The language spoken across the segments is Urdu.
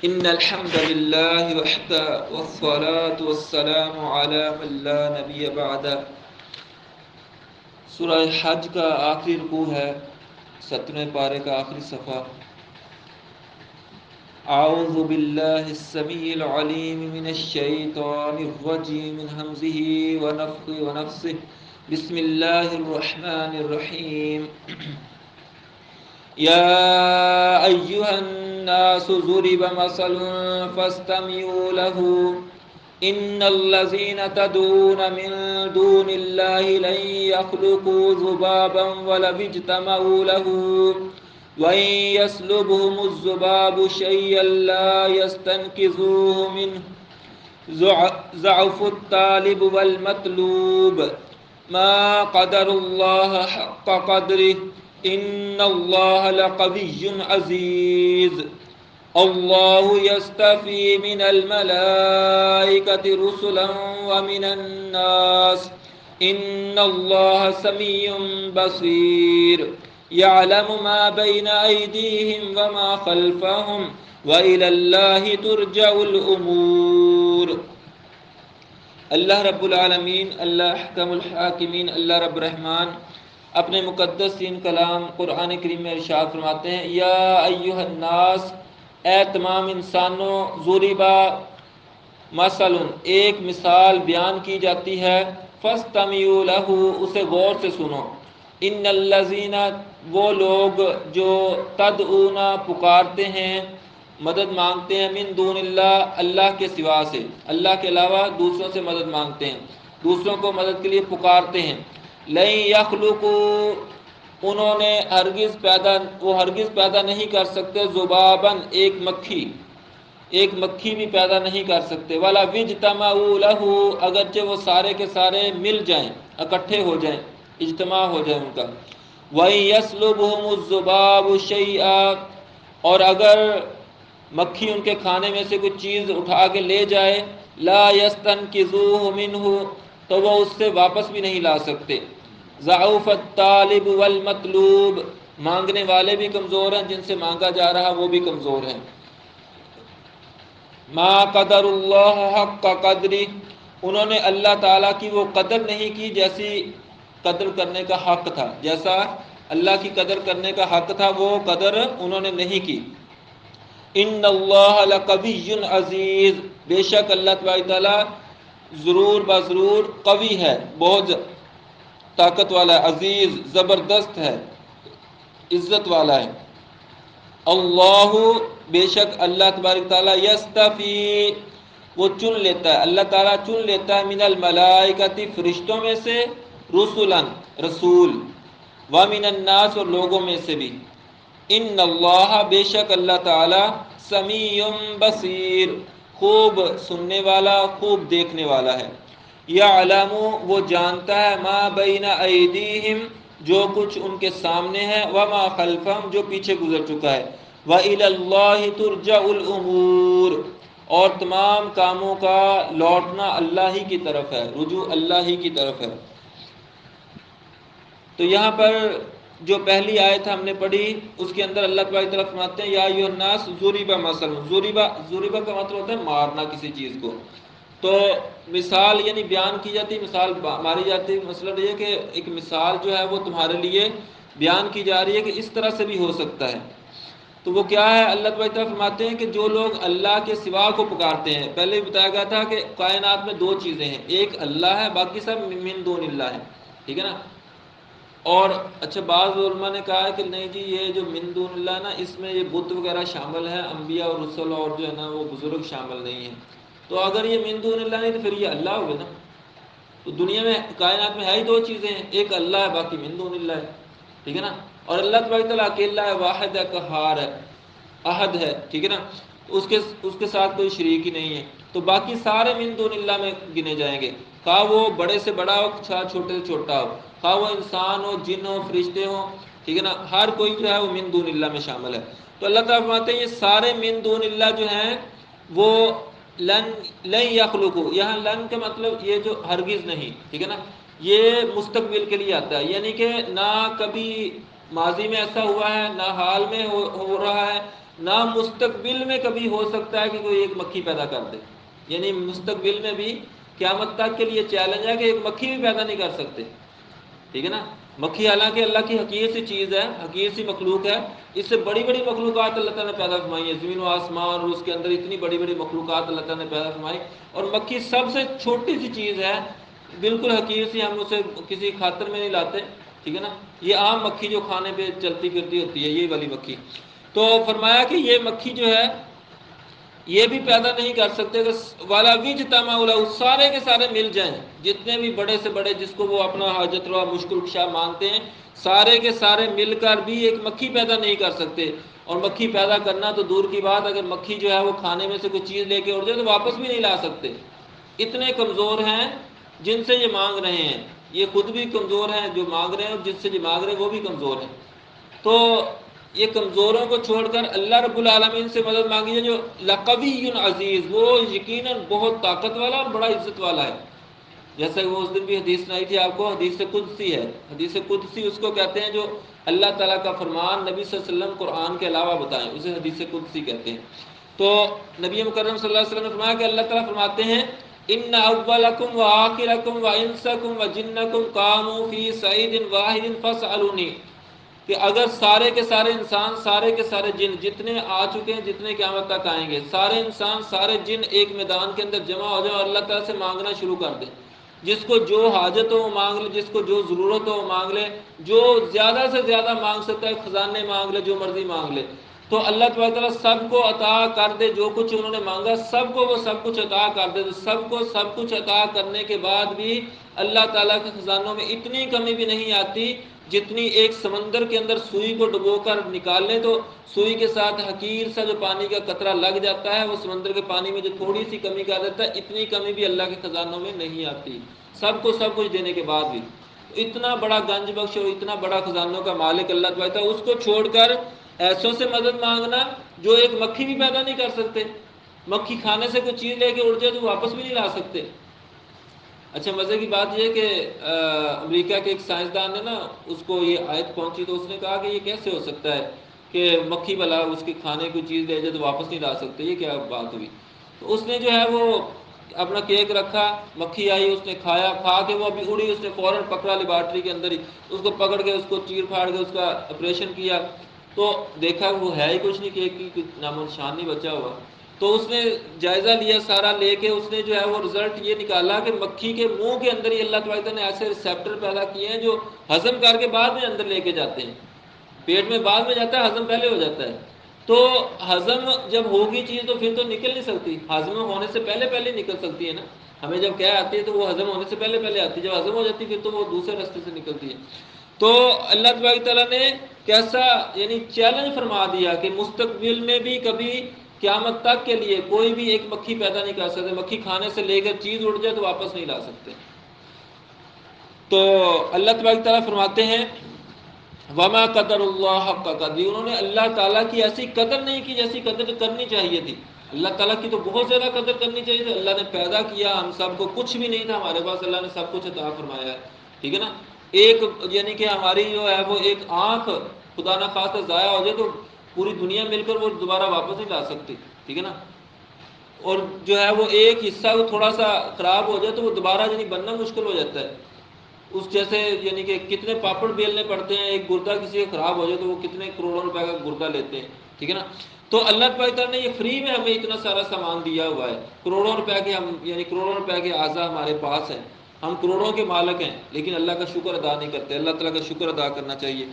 ان الحمد لله وحده والصلاة والسلام على من لا نبی بعد۔ سورہ حج کا آخری رکوع ہے، 17ویں پارے کا آخری صفحہ۔ اعوذ باللہ السمیع العلیم من الشیطان الرجیم من ہمزہ ونفخہ ونفثہ۔ بسم اللہ الرحمن الرحیم۔ یا ایہا الناس ضرب مثل فاستمعوا له ان الذین تدعون من دون اللہ لن يخلقوا ذبابا ولو اجتمعوا له وإن يسلبهم الذباب شيئا لا يستنقذوه منه ضعف الطالب والمطلوب ما قدر الله حق قدره ان اللہ لقوی عزیز۔ اللہ یصطفی من الملائکۃ رسلا ومن الناس ان اللہ سمیع بصیر۔ یعلم ما بین ایدیہم وما خلفہم وإلی اللہ ترجع الامور۔ اللہ رب العالمین، اللہ احکم الحاکمین، اللہ رب الرحمن اپنے مقدس تین کلام قرآن کریم میں ارشاد فرماتے ہیں، یا ایھا الناس، اے تمام انسانوں، ضربا مثل، ایک مثال بیان کی جاتی ہے، فاستمعوا لہ، اسے غور سے سنو، ان الذین، وہ لوگ جو تدعون، پکارتے ہیں، مدد مانگتے ہیں، من دون اللہ، اللہ کے سوا سے، اللہ کے علاوہ دوسروں سے مدد مانگتے ہیں، دوسروں کو مدد کے لیے پکارتے ہیں، لن یخلقوا، انہوں نے وہ ہرگز پیدا نہیں کر سکتے، ذباباً، ایک مکھی بھی پیدا نہیں کر سکتے، ولا اجتمعوا لہ، اگرچہ وہ سارے کے سارے مل جائیں، اکٹھے ہو جائیں، اجتماع ہو جائے ان کا، وَإِن يَسْلُبْهُمُ الذُّبَابُ شَيْئًا، اور اگر مکھی ان کے کھانے میں سے کچھ چیز اٹھا کے لے جائے، لا يَسْتَنْقِذُوهُ مِنْهُ، تو وہ اس سے واپس بھی نہیں لا سکتے، ضعف الطالب والمطلوب، مانگنے والے بھی کمزور ہیں، جن سے مانگا جا رہا وہ بھی کمزور ہیں، ما قدر اللہ حق قدری، انہوں نے اللہ تعالیٰ کی وہ قدر نہیں کی جیسی قدر کرنے کا حق تھا، جیسا اللہ کی قدر کرنے کا حق تھا وہ قدر انہوں نے نہیں کی۔ ان اللہ لقوی عزیز، بے شک اللہ تبارک تعالیٰ ضرور بضرور قوی ہے، بہت طاقت والا ہے، عزیز زبردست ہے، عزت والا ہے۔ اللہ، بے شک اللہ تبارک تعالیٰ، یصطفی، وہ چن لیتا ہے، اللہ تعالیٰ چن لیتا ہے، من الملائکۃ، فرشتوں میں سے، رسلاً، رسول، ومن الناس، اور لوگوں میں سے بھی، ان اللہ، بے شک اللہ تعالیٰ، سمیع بصیر، خوب سننے والا، خوب دیکھنے والا ہے، یعلم، وہ جانتا ہے، ما بین ایدیہم، جو کچھ ان کے سامنے ہے، وما خلفہم، جو پیچھے گزر چکا ہے، وإلی اللہ ترجع الامور، اور تمام کاموں کا لوٹنا اللہ ہی کی طرف ہے، رجوع اللہ ہی کی طرف ہے۔ تو یہاں پر جو پہلی آیت ہم نے پڑھی اس کے اندر اللہ تعالیٰ طرف فرماتے ہیں، یا ایھا الناس ضرب مثل، ضرب کا مطلب ہوتا ہے مارنا کسی چیز کو، تو مثال یعنی بیان کی جاتی، مثال ماری جاتی، مثلا یہ کہ ایک مثال جو ہے وہ تمہارے لیے بیان کی جا رہی ہے کہ اس طرح سے بھی ہو سکتا ہے۔ تو وہ کیا ہے؟ اللہ تعالیٰ فرماتے ہیں کہ جو لوگ اللہ کے سوا کو پکارتے ہیں، پہلے بھی بتایا گیا تھا کہ کائنات میں دو چیزیں ہیں، ایک اللہ ہے، باقی سب من دون اللہ ہے، ٹھیک ہے نا؟ اور اچھا، بعض علماء نے کہا ہے کہ نہیں جی، یہ جو من دون اللہ نا، اس میں یہ بت وغیرہ شامل ہیں، انبیاء اور رسول اور جو ہے نا وہ بزرگ شامل نہیں ہیں، تو اگر یہ من دون اللہ نہیں تو پھر یہ اللہ ہوگا نا۔ تو دنیا میں کائنات میں ہے ہی دو چیزیں ہیں، ایک اللہ ہے، باقی من دون اللہ ہے، ٹھیک ہے نا؟ اور اللہ تبارک تعالیٰ اکیلا ہے، واحد ہے، قہار ہے، احد ہے، ٹھیک ہے نا؟ اس کے ساتھ کوئی شریک ہی نہیں ہے، تو باقی سارے من دون اللہ میں گنے جائیں گے، خواہ وہ بڑے سے بڑا ہو، خواہ چھوٹے سے چھوٹا ہو، خواہ وہ انسان ہو، جن ہو، فرشتے ہوں، ٹھیک ہے نا؟ ہر کوئی جو ہے وہ من دون اللہ میں شامل ہے۔ تو اللہ تعالیٰ فرماتے ہیں یہ سارے من دون اللہ جو ہیں وہ لن یخلقو، یہاں لن کا مطلب یہ جو ہرگز نہیں، ٹھیک ہے نا؟ یہ مستقبل کے لیے آتا ہے، یعنی کہ نہ کبھی ماضی میں ایسا ہوا ہے، نہ حال میں ہو رہا ہے، نہ مستقبل میں کبھی ہو سکتا ہے کہ کوئی ایک مکھی پیدا کر دے، یعنی مستقبل میں بھی قیامت تک کے لیے چیلنج ہے کہ ایک مکھی بھی پیدا نہیں کر سکتے، ٹھیک ہے نا۔ مکھی حالانکہ اللہ کی حقیر سی چیز ہے، حقیر سی مخلوق ہے، اس سے بڑی بڑی مخلوقات اللہ تعالیٰ نے پیدا فرمائی ہے، زمین و آسمان، اور اس کے اندر اتنی بڑی بڑی مخلوقات اللہ تعالیٰ نے پیدا فرمائی، اور مکھی سب سے چھوٹی سی چیز ہے، بالکل حقیر سی، ہم اسے کسی خاطر میں نہیں لاتے، ٹھیک ہے نا۔ یہ عام مکھی جو کھانے پہ چلتی پھرتی ہوتی ہے، یہ والی مکھی۔ تو فرمایا کہ یہ مکھی جو ہے یہ بھی پیدا نہیں کر سکتے، والا وجتمع لہ، سارے کے سارے مل جائیں، جتنے بھی بڑے سے بڑے جس کو وہ اپنا حاجت روا مشکل کشا مانتے ہیں، سارے کے سارے مل کر بھی ایک مکھی پیدا نہیں کر سکتے۔ اور مکھی پیدا کرنا تو دور کی بات، اگر مکھی جو ہے وہ کھانے میں سے کوئی چیز لے کے اڑ جائے تو واپس بھی نہیں لا سکتے، اتنے کمزور ہیں جن سے یہ مانگ رہے ہیں، یہ خود بھی کمزور ہیں جو مانگ رہے ہیں، اور جن سے یہ مانگ رہے ہیں وہ بھی کمزور ہیں۔ تو یہ کمزوروں کو چھوڑ کر اللہ رب العالمین سے مدد مانگی ہے، جو لقوی عزیز، وہ یقیناً بہت طاقت والا اور بڑا عزت والا ہے۔ جیسا کہ وہ اس دن بھی حدیث سنائی تھی آپ کو، حدیث قدسی ہے، حدیث قدسی اس کو کہتے ہیں جو اللہ تعالیٰ کا فرمان نبی صلی اللہ علیہ وسلم قرآن کے علاوہ بتائیں، اسے حدیث قدسی کہتے ہیں۔ تو نبی مکرم صلی اللہ علیہ وسلم نے فرمایا کہ اللہ تعالیٰ فرماتے ہیں ان اولکم وآخرکم وانسکم وجنکم قاموا فی صعید واحد فاسألونی، کہ اگر سارے کے سارے انسان، سارے کے سارے جن، جتنے آ چکے ہیں، جتنے قیامت تک آئیں گے، سارے انسان سارے جن ایک میدان کے اندر جمع ہو جائیں اور اللہ تعالیٰ سے مانگنا شروع کر دیں، جس کو جو حاجت ہو وہ مانگ لے، جس کو جو ضرورت ہو وہ مانگ لے، جو زیادہ سے زیادہ مانگ سکتا ہے خزانے مانگ لے، جو مرضی مانگ لے، تو اللہ تعالیٰ سب کو عطا کر دے، جو کچھ انہوں نے مانگا سب کو وہ سب کچھ عطا کر دے۔ تو سب کو سب کچھ عطا کرنے کے بعد بھی اللہ تعالیٰ کے خزانوں میں اتنی کمی بھی نہیں آتی جتنی ایک سمندر کے اندر سوئی کو ڈبو کر نکال لیں تو سوئی کے ساتھ حقیر سا جو پانی کا قطرہ لگ جاتا ہے، وہ سمندر کے پانی میں جو تھوڑی سی کمی کر دیتا ہے، اتنی کمی بھی اللہ کے خزانوں میں نہیں آتی، سب کو سب کچھ دینے کے بعد بھی۔ اتنا بڑا گنج بخش اور اتنا بڑا خزانوں کا مالک اللہ تعالیٰ، اس کو چھوڑ کر ایسوں سے مدد مانگنا جو ایک مکھی بھی پیدا نہیں کر سکتے، مکھی کھانے سے کوئی چیز لے کے اڑ جائے تو واپس بھی نہیں لا سکتے۔ اچھا مزے کی بات یہ کہ امریکہ کے ایک سائنسدان نے نا، اس کو یہ آیت پہنچی تو اس نے کہا کہ یہ کیسے ہو سکتا ہے کہ مکھی بلا اس کے کھانے کی چیز لے جائے تو واپس نہیں لا سکتے، یہ کیا بات ہوئی؟ تو اس نے جو ہے وہ اپنا کیک رکھا، مکھی آئی، اس نے کھایا، کھا کے وہ ابھی اڑی، اس نے فوراً پکڑا لیبارٹری کے اندر ہی، اس کو پکڑ کے اس کو چیر پھاڑ کے اس کا آپریشن کیا، تو دیکھا وہ ہے ہی کچھ نہیں، کیک کی نام و نشان نہیں بچا ہوا۔ تو اس نے جائزہ لیا سارا لے کے، اس نے جو ہے وہ رزلٹ یہ نکالا کہ مکھی کے منہ کے اندر ہی اللہ تعالیٰ نے ایسے ریسیپٹر پیدا کیے ہیں جو ہضم کر کے بعد میں اندر لے کے جاتے ہیں، پیٹ میں بعد میں جاتا ہے، ہضم پہلے ہو جاتا ہے۔ تو ہضم جب ہوگی چیز تو پھر تو نکل نہیں سکتی، ہضم ہونے سے پہلے پہلے نکل سکتی ہے نا، ہمیں جب کیا آتی ہے تو وہ ہضم ہونے سے پہلے پہلے آتی ہے، جب ہضم ہو جاتی ہے پھر تو وہ دوسرے راستے سے نکلتی ہے۔ تو اللہ تعالیٰ نے کیسا یعنی چیلنج فرما دیا کہ مستقبل میں بھی کبھی قیامت تک کے لیے کوئی بھی ایک مکھی پیدا نہیں کر سکتے، مکھی کھانے سے لے کر چیز اڑ جائے تو واپس نہیں لا سکتے۔ تو اللہ تبارک تعالیٰ فرماتے ہیں وما قدر اللہ حق قدر، انہوں نے اللہ تعالیٰ کی ایسی قدر نہیں کی جیسی قدر کرنی چاہیے تھی۔ اللہ تعالیٰ کی تو بہت زیادہ قدر کرنی چاہیے تھی، اللہ نے پیدا کیا ہم سب کو، کچھ بھی نہیں تھا ہمارے پاس، اللہ نے سب کچھ عطا فرمایا ہے، ٹھیک ہے نا۔ ایک یعنی کہ ہماری جو ہے وہ ایک آنکھ خدا نہ خواستہ ضائع ہو جائے تو پوری دنیا مل کر وہ دوبارہ واپس نہیں لا سکتی، ٹھیک ہے نا۔ اور جو ہے وہ ایک حصہ تھوڑا سا خراب ہو جائے تو وہ دوبارہ یعنی بننا مشکل ہو جاتا ہے، اس جیسے یعنی کہ کتنے پاپڑ بیلنے پڑتے ہیں، ایک گردہ کسی کا خراب ہو جائے تو وہ کتنے کروڑوں روپے کا گردہ لیتے ہیں، ٹھیک ہے نا۔ تو اللہ تعالیٰ نے یہ فری میں ہمیں اتنا سارا سامان دیا ہوا ہے، کروڑوں روپے کے ہم یعنی کروڑوں روپے کے اعضاء ہمارے پاس ہیں، ہم کروڑوں کے مالک ہیں، لیکن اللہ کا شکر ادا نہیں کرتے۔ اللہ تعالیٰ کا شکر ادا کرنا چاہیے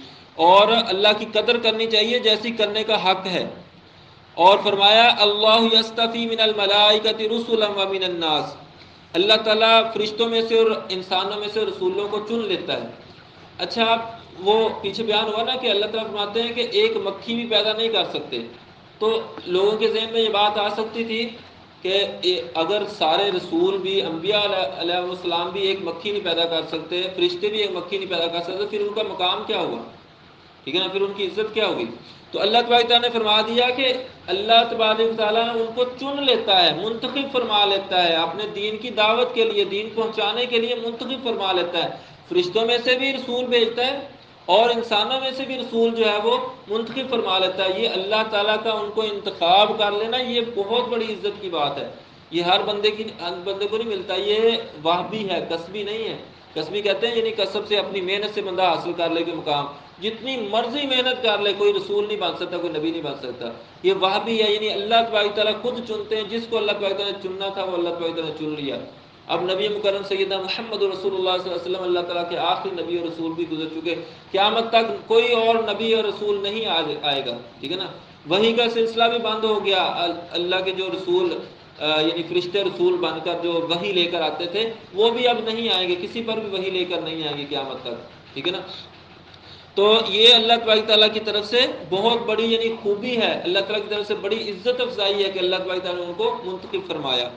اور اللہ کی قدر کرنی چاہیے جیسی کرنے کا حق ہے۔ اور فرمایا اللہ یستفی من الملائکۃ رسلا ومن الناس، اللہ تعالیٰ فرشتوں میں سے اور انسانوں میں سے رسولوں کو چن لیتا ہے۔ اچھا وہ پیچھے بیان ہوا نا کہ اللہ تعالیٰ فرماتے ہیں کہ ایک مکھی بھی پیدا نہیں کر سکتے، تو لوگوں کے ذہن میں یہ بات آ سکتی تھی کہ اگر سارے رسول بھی، انبیاء علیہ السلام بھی ایک مکھی نہیں پیدا کر سکتے، فرشتے بھی ایک مکھی نہیں پیدا کر سکتے، پھر ان کا مقام کیا ہوا، ٹھیک ہے نا، پھر ان کی عزت کیا ہوگی؟ تو اللہ تبارک تعالیٰ نے فرما دیا کہ اللہ تبارک تعالیٰ نے ان کو چن لیتا ہے، منتخب فرما لیتا ہے اپنے دین کی دعوت کے لیے، دین پہنچانے کے لیے منتخب فرما لیتا ہے، فرشتوں میں سے بھی رسول بھیجتا ہے اور انسانوں میں سے بھی رسول جو ہے وہ منتخب فرما لیتا ہے۔ یہ اللہ تعالیٰ کا ان کو انتخاب کر لینا یہ بہت بڑی عزت کی بات ہے۔ یہ ہر بندے کو نہیں ملتا، یہ وہبی ہے، کسبی نہیں ہے۔ کسبی کہتے ہیں یعنی کسب سے اپنی محنت سے بندہ حاصل کر لے کے مقام، جتنی مرضی محنت کر لے کوئی رسول نہیں بن سکتا، کوئی نبی نہیں بن سکتا۔ یہ وہبی ہے، یعنی اللہ تبارک تعالیٰ خود چنتے ہیں، جس کو اللہ تبارک تعالیٰ نے چننا تھا وہ اللہ تبارک تعالیٰ نے چن لیا۔ اب نبی مکرم سیدنا محمد رسول اللہ صلی اللہ علیہ وسلم اللہ تعالیٰ کے آخری نبی اور رسول بھی گزر چکے، قیامت تک کوئی اور نبی اور رسول نہیں آئے گا، ٹھیک ہے نا۔ وحی کا سلسلہ بھی بند ہو گیا، اللہ کے جو رسول یعنی فرشتے رسول بن کر جو وحی لے کر آتے تھے وہ بھی اب نہیں آئیں گے، کسی پر بھی وحی لے کر نہیں آئیں گے قیامت تک، ٹھیک ہے نا۔ تو یہ اللہ تبارک تعالیٰ کی طرف سے بہت بڑی یعنی خوبی ہے، اللہ تعالیٰ کی طرف سے بڑی عزت افزائی ہے کہ اللہ تبارک تعالیٰ نے ان کو منتخب فرمایا۔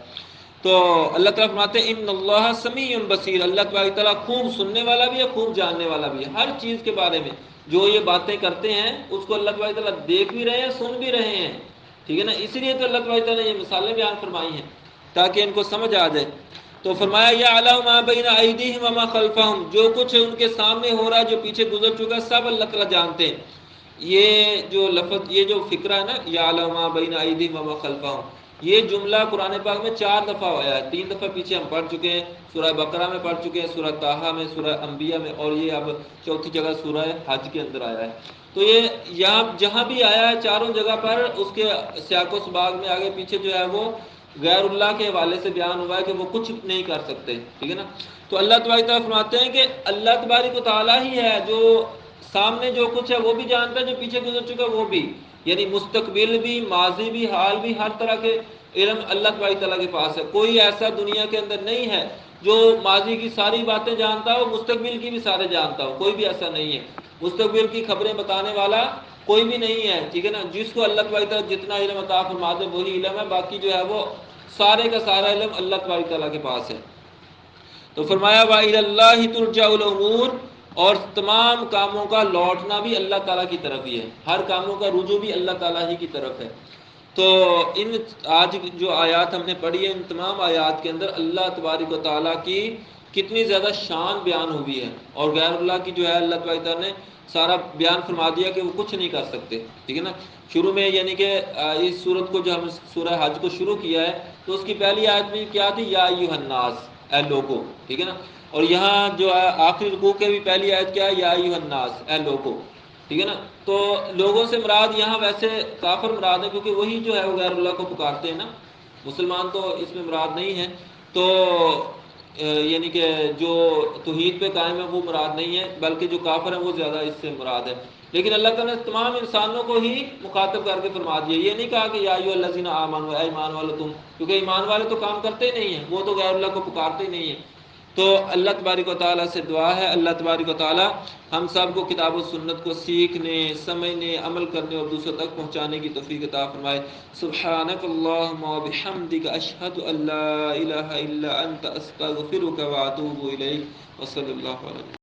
تو اللہ تعالیٰ فرماتے ہیں ان اللہ سمیع بصیر، اللہ تبارک تعالیٰ خوب سننے والا بھی ہے، خوب جاننے والا بھی ہے، ہر چیز کے بارے میں جو یہ باتیں کرتے ہیں اس کو اللہ تبارک تعالیٰ دیکھ بھی رہے ہیں، سن بھی رہے ہیں، ٹھیک ہے نا۔ اس لیے تو اللہ تبارک تعالیٰ نے یہ مثالیں بیان فرمائی ہیں تاکہ ان کو سمجھ آ جائے۔ تو فرمایا یعلم ما بین ایدیہم وما خلفہم، جو کچھ ان کے سامنے ہو رہا ہے، جو پیچھے گزر چکا ہے، سب اللہ تعالیٰ جانتے ہیں۔ یہ جو لفظ، یہ جو فکرہ ہے نا، یعلم ما بین ایدیہم وما خلفہم، یہ جملہ قرآن پاک میں 4 دفعہ ہوا ہے، 3 دفعہ پیچھے ہم پڑھ چکے ہیں، سورہ بقرہ میں پڑھ چکے ہیں، سورہ طٰہٰ میں، سورہ انبیاء میں، اور یہ اب چوتھی جگہ سورہ حج کے اندر آیا ہے۔ تو یہ یہاں جہاں بھی آیا ہے چاروں جگہ پر اس کے سیاق و سباق میں آگے پیچھے جو ہے وہ غیر اللہ کے حوالے سے بیان ہوا ہے کہ وہ کچھ نہیں کر سکتے، ٹھیک ہے نا۔ تو اللہ تبارک تعالیٰ فرماتے ہیں کہ اللہ تبارک و تعالیٰ ہی ہے جو سامنے جو کچھ ہے وہ بھی جانتا ہے، جو پیچھے گزر چکا وہ بھی، یعنی مستقبل بھی، ماضی بھی، حال بھی، ہر طرح کے علم اللہ تبارک تعالیٰ کے پاس ہے۔ کوئی ایسا دنیا کے اندر نہیں ہے جو ماضی کی ساری باتیں جانتا ہو، مستقبل کی بھی سارے جانتا ہو، کوئی بھی ایسا نہیں ہے۔ مستقبل کی خبریں بتانے والا کوئی بھی نہیں ہے، ٹھیک ہے نا۔ جس کو اللہ تبارک تعالیٰ جتنا علم عطا فرما دے وہی علم ہے، باقی جو ہے وہ سارے کا سارا علم اللہ تبارک تعالیٰ کے پاس ہے۔ تو فرمایا وَإِلَى اللَّهِ تُرْجَعُ الْأُمُورُ، اور تمام کاموں کا لوٹنا بھی اللہ تعالیٰ کی طرف ہی ہے، ہر کاموں کا رجوع بھی اللہ تعالیٰ ہی کی طرف ہے۔ تو ان آج جو آیات ہم نے پڑھی ہے، ان تمام آیات کے اندر اللہ تبارک و تعالیٰ کی کتنی زیادہ شان بیان ہوئی ہے، اور غیر اللہ کی جو ہے اللہ تبارک تعالیٰ نے سارا بیان فرما دیا کہ وہ کچھ نہیں کر سکتے، ٹھیک ہے نا۔ شروع میں یعنی کہ اس صورت کو جو ہم سورہ حج کو شروع کیا ہے تو اس کی پہلی آیت میں کیا تھی، یا ایھا الناس، اے لوگو، ٹھیک ہے نا۔ اور یہاں جو ہے آخری رکوع کے بھی پہلی آیت کیا ہے، یا ایھا الناس، اے لوگو، ٹھیک ہے نا۔ تو لوگوں سے مراد یہاں ویسے کافر مراد ہے، کیونکہ وہی جو ہے وہ غیر اللہ کو پکارتے ہیں نا، مسلمان تو اس میں مراد نہیں ہے۔ تو یعنی کہ جو توحید پہ قائم ہے وہ مراد نہیں ہے، بلکہ جو کافر ہیں وہ زیادہ اس سے مراد ہے۔ لیکن اللہ تعالیٰ نے تمام انسانوں کو ہی مخاطب کر کے فرما دیا، یہ نہیں کہا کہ یا ایھا الذین آمنوا، اے ایمان والو تم، کیونکہ ایمان والے تو کام کرتے ہی نہیں ہیں، وہ تو غیر اللہ کو پکارتے ہی نہیں ہیں۔ تو اللہ تبارک و تعالیٰ سے دعا ہے اللہ تبارک و تعالیٰ ہم سب کو کتاب و سنت کو سیکھنے، سمجھنے، عمل کرنے اور دوسروں تک پہنچانے کی توفیق عطا فرمائے۔ سبحانک اللہم و بحمدک، اشہد ان لا الہ الا انت، استغفرک و اتوب الیک، وصلی اللہ علیہ وسلم۔